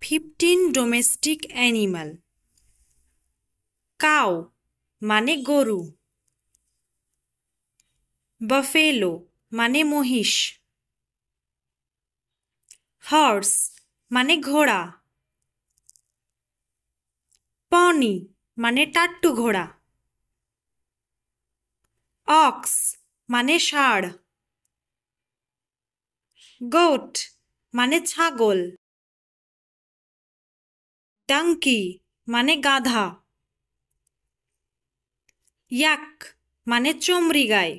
15 domestic animal. Cow মানে গরু, buffalo মানে মহিষ, হর্স মানে ঘোড়া, পনি মানে টাট্টু ঘোড়া, অক্স মানে ষাঁড়, গোট মানে ছাগল, ডাঙ্কি মানে গাধা, ইয়াক মানে চমড়ি গাই,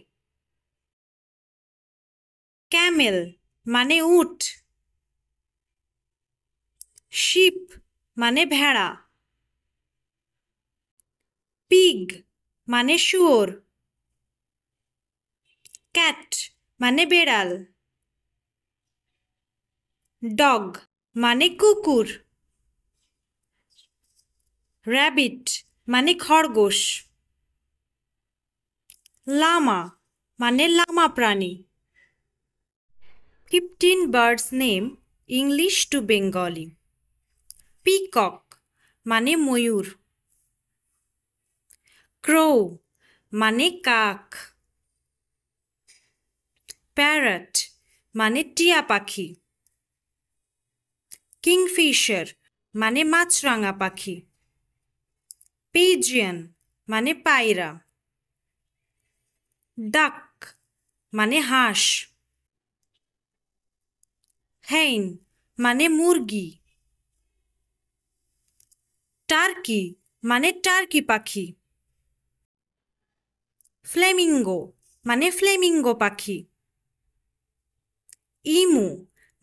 ক্যামেল মানে উট, শিপ মানে ভেড়া, পিগ মানে শুয়োর, ক্যাট মানে বেড়াল, ডগ মানে কুকুর, র্যাবিট মানে খরগোশ, লামা মানে লামা প্রাণী। 15 birds name English to Bengali. Peacock মানে ময়ূর, ক্রো মানে কাক, প্যারট মানে টিয়া পাখি, কিংফিশার মানে মাছরাঙা পাখি, পিজিয়ন মানে পায়রা, ডাক মানে হাঁস, হেইন মানে মুরগি, টার্কি মানে টার্কি পাখি, ফ্লেমিঙ্গো মানে ফ্লেমিঙ্গো পাখি, ইমু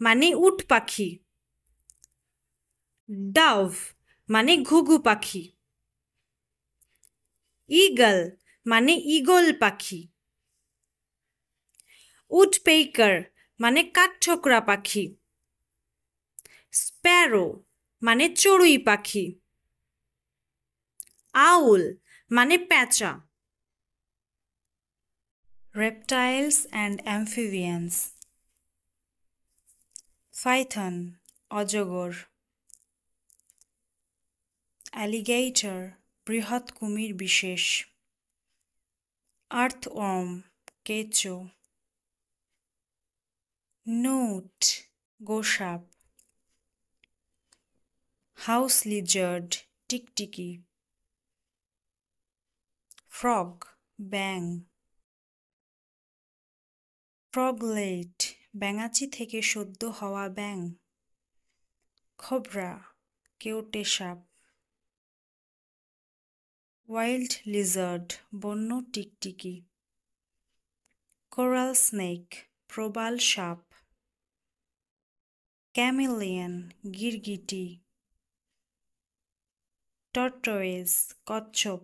মানে উট পাখি, ডাভ মানে ঘুঘু পাখি, ঈগল মানে ঈগল পাখি, উডপেকার মানে কাঠঠোকরা পাখি, স্প্যারো মানে চড়ুই পাখি, আউল মানে প্যাঁচা। Reptiles and amphibians. ফাইথন অজগর, অ্যালিগেটর বৃহৎ কুমির বিশেষ, আর্থওয়ার্ম কেঁচো, নোট গোসাপ, হাউস লিজার্ড টিকটিকি, ফ্রগ ব্যাং, ফ্রগলেট ব্যাঙাচি থেকে সদ্য হওয়া ব্যাং, খোবরা কেউটে সাপ, ওয়াইল্ড লিজার্ড বন্য টিকটিকি, কোরাল স্নেক প্রবাল সাপ, ক্যামেলিয়ন গিরগিটি, টর্টয়েস কচ্ছপ,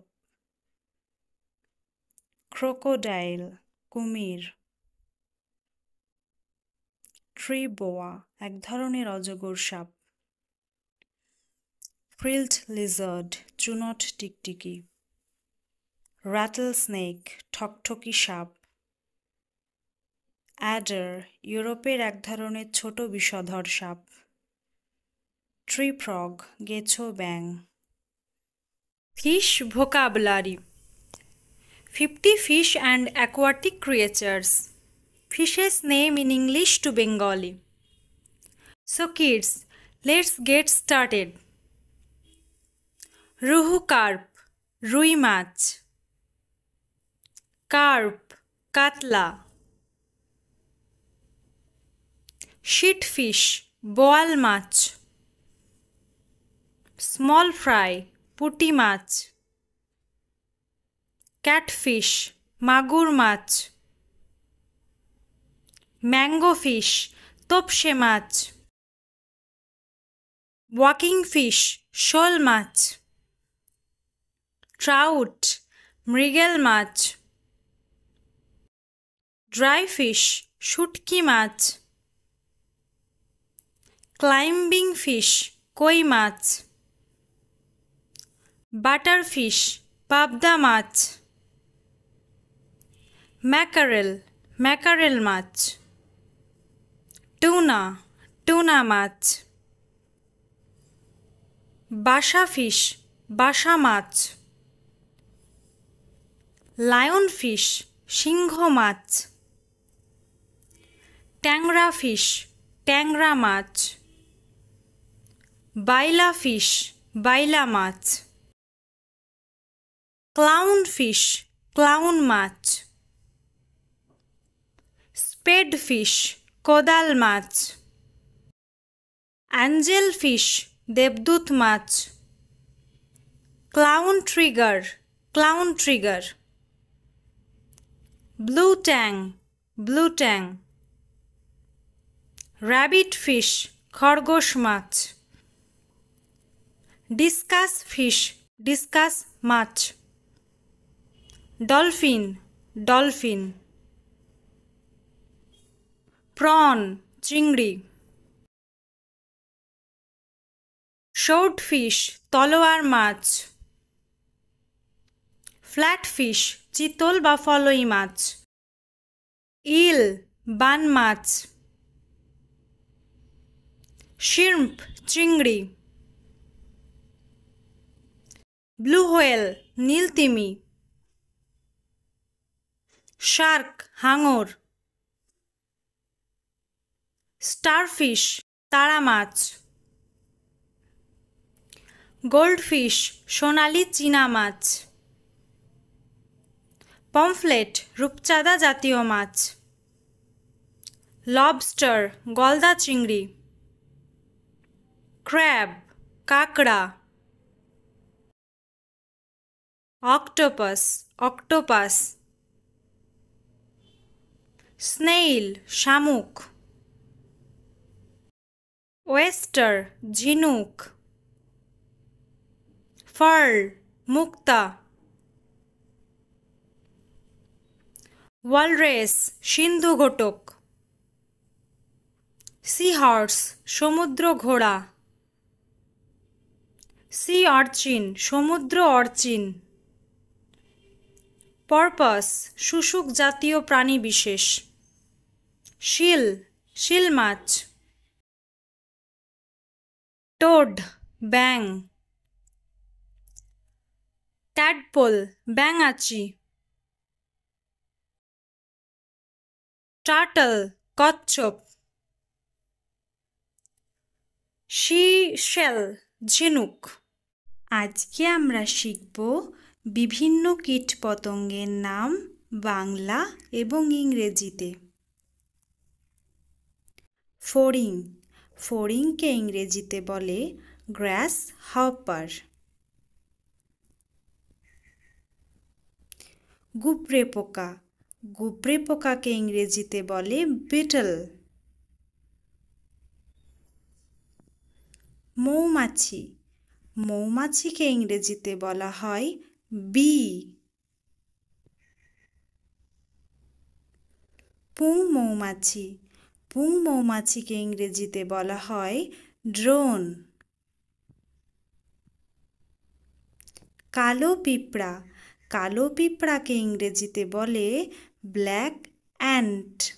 ক্রোকোডাইল কুমির, ট্রি বোয়া এক ধরনের অজগর সাপ, ফ্রিল্ড লিজার্ড চুনট টিকটিকি, রাটল স্নেক ঠকঠকি সাপ, অ্যাডার ইউরোপের এক ধরনের ছোট বিষধর সাপ, ট্রি ফ্রগ গেছো ব্যাং। Fish vocabulary. 50 fish and aquatic creatures. Fishes name in English to Bengali. So kids, let's get started. Ruhu carp, rui mach. Carp, katla. Shitfish, boal mach. Small fry, puti mach. Catfish, magur mach. Mango fish, topshe mach. Walking fish, shoal mach. Trout, mrigel mach. Dry fish, shutki mach. Climbing fish, koi mach. Butterfish, pabda mach. Mackerel, mackerel mach. Tuna, tuna mach. বাসা fish বাসা মাছ। Lion fish সিংহ মাছ। ট্যাংরা fish ট্যাংরা মাছ। বাইলা fish বাইলা মাছ। Clown fish clown মাছ। Spade fish কোদাল মাছ। অ্যাঞ্জেল ফিশ দেবদূত মাছ। Clown trigger clown trigger. Blue tang blue tang. Rabbit fish খরগোশ মাছ। ডিসকাস ফিশ ডিসকাস মাছ। Dolphin dolphin. প্রন চিংড়ি। শোর্ট ফিশ তলোয়ার মাছ। ফ্ল্যাট ফিশ চিতল বা ফলই মাছ। ইল বান মাছ। শিম্প চিংড়ি। ব্লু হোয়েল নীল তিমি। শার্ক হাঙর। স্টারফিশ তারা মাছ। গোল্ডফিশ সোনালি চীনা মাছ। পমফ্লেট রূপচাঁদা জাতীয় মাছ। লবস্টার গলদা চিংড়ি। ক্র্যাব কাঁকড়া। Octopus octopus. স্নেইল শামুক। ওয়েস্টার ঝিনুক। ফার্ল মুক্তা। ওয়ালরেস সিন্ধু ঘটক। সি হর্স সমুদ্র ঘোড়া। সি অর্চিন সমুদ্র অর্চিন। পরপাস শুশুক জাতীয় প্রাণী বিশেষ। শিল শিল মাছ। টোড ব্যাং। ট্যাডপোল ব্যাঙাচি। টার্টল কচ্ছপ। সি-শেল ঝিনুক। আজকে আমরা শিখব বিভিন্ন কীটপতঙ্গের নাম বাংলা এবং ইংরেজিতে। ফড়িং ফড়িংকে ইংরেজিতে বলে গ্রাস হপার। গুবরে পোকা গুবরে পোকাকে ইংরেজিতে বলে বিটল। মৌমাছি মৌমাছিকে ইংরেজিতে বলা হয় বি। পুং মৌমাছি পুং মৌমাছিকে ইংরেজিতে বলা হয় ড্রোন। কালো পিঁপড়া কালো পিঁপড়াকে ইংরেজিতে বলে ব্ল্যাক অ্যান্ট।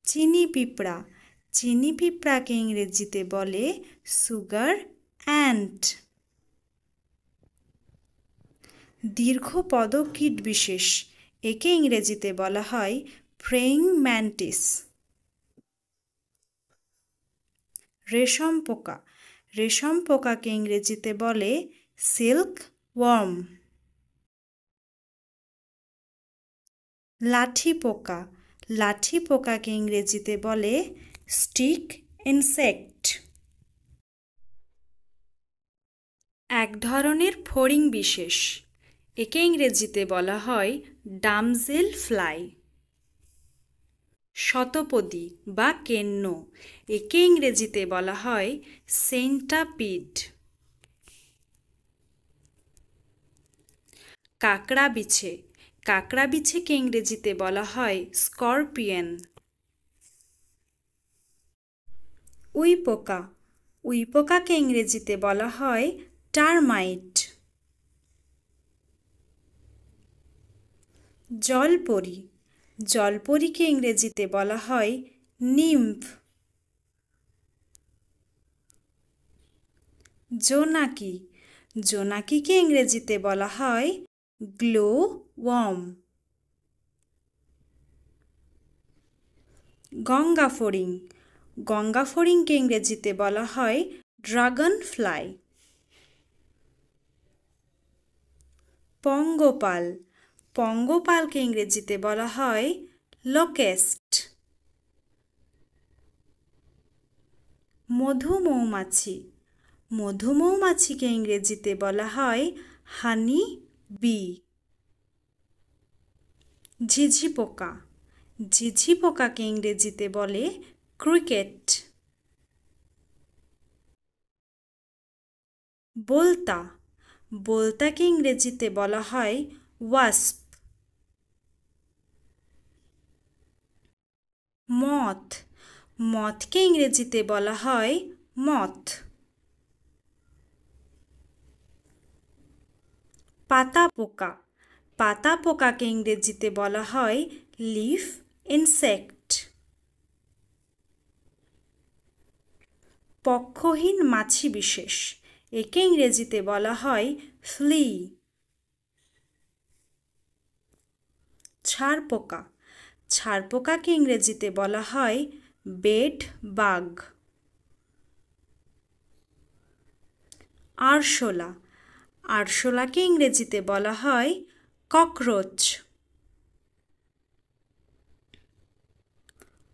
চিনি পিঁপড়া চিনি পিঁপড়াকে ইংরেজিতে বলে সুগার অ্যান্ট। দীর্ঘপদ কীট বিশেষ একে ইংরেজিতে বলা হয় প্রেইং ম্যান্টিস। রেশম পোকা রেশম পোকাকে ইংরেজিতে বলে সিল্ক ওয়ার্ম। লাঠি পোকা লাঠি পোকাকে ইংরেজিতে বলে স্টিক ইনসেক্ট। এক ধরনের ফড়িং বিশেষ একে ইংরেজিতে বলা হয় ডামজেল ফ্লাই। শতপদী বা কেন্ন একে ইংরেজিতে বলা হয় সেন্টাপিড। কাঁকড়া বিছে কাঁকড়া বিছেকে ইংরেজিতে বলা হয় স্করপিয়ন। উই পোকাকে ইংরেজিতে বলা হয় টার্মাইট। জলপরীকে ইংরেজিতে বলা হয় নিম্ফ। জোনাকি জোনাকিকে ইংরেজিতে বলা হয় গ্লো ওয়ার্ম। গঙ্গা ফড়িং গঙ্গা ফড়িংকে ইংরেজিতে বলা হয় ড্রাগন ফ্লাই। পঙ্গপাল পঙ্গপালকে ইংরেজিতে বলা হয় লোকেস্ট। মধু মৌমাছি মধু মৌমাছিকে ইংরেজিতে বলা হয় হানি বি। ঝিঝি পোকা ঝিঝি পোকাকে ইংরেজিতে বলে ক্রিকেট। বোলতা বোলতাকে ইংরেজিতে বলা হয় ওয়াস্প। মথ মথকে ইংরেজিতে বলা হয় মথ। পাতা পোকা পাতা পোকাকে ইংরেজিতে বলা হয় লিফ ইনসেক্ট। পক্ষহীন মাছি বিশেষ একে ইংরেজিতে বলা হয় ফ্লি। ছারপোকা ছারপোকাকে ইংরেজিতে বলা হয় বেড বাগ। আরশোলা আরশোলাকে ইংরেজিতে বলা হয় ককরোচ।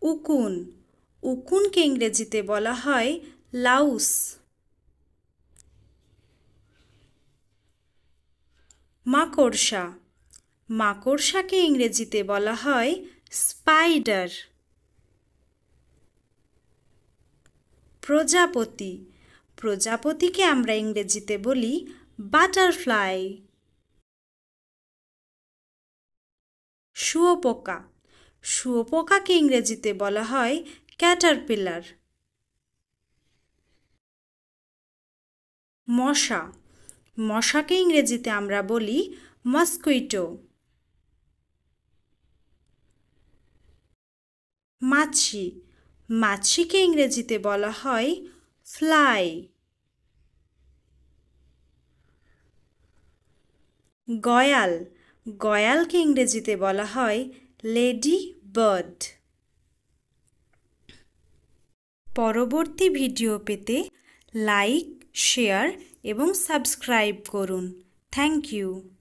উকুন উকুনকে ইংরেজিতে বলা হয় লাউস। মাকড়সা মাকড়সাকে ইংরেজিতে বলা হয় স্পাইডার। প্রজাপতি প্রজাপতিকে আমরা ইংরেজিতে বলি বাটারফ্লাই। শুঁয়োপোকা শুঁয়োপোকাকে ইংরেজিতে বলা হয় ক্যাটারপিলার। মশা মশাকে ইংরেজিতে আমরা বলি মসকুইটো। মাছি মাছিকে ইংরেজিতে বলা হয় ফ্লাই। গয়াল গয়ালকে ইংরেজিতে বলা হয় লেডি বার্ড। পরবর্তী ভিডিও পেতে লাইক শেয়ার এবং সাবস্ক্রাইব করুন। Thank you.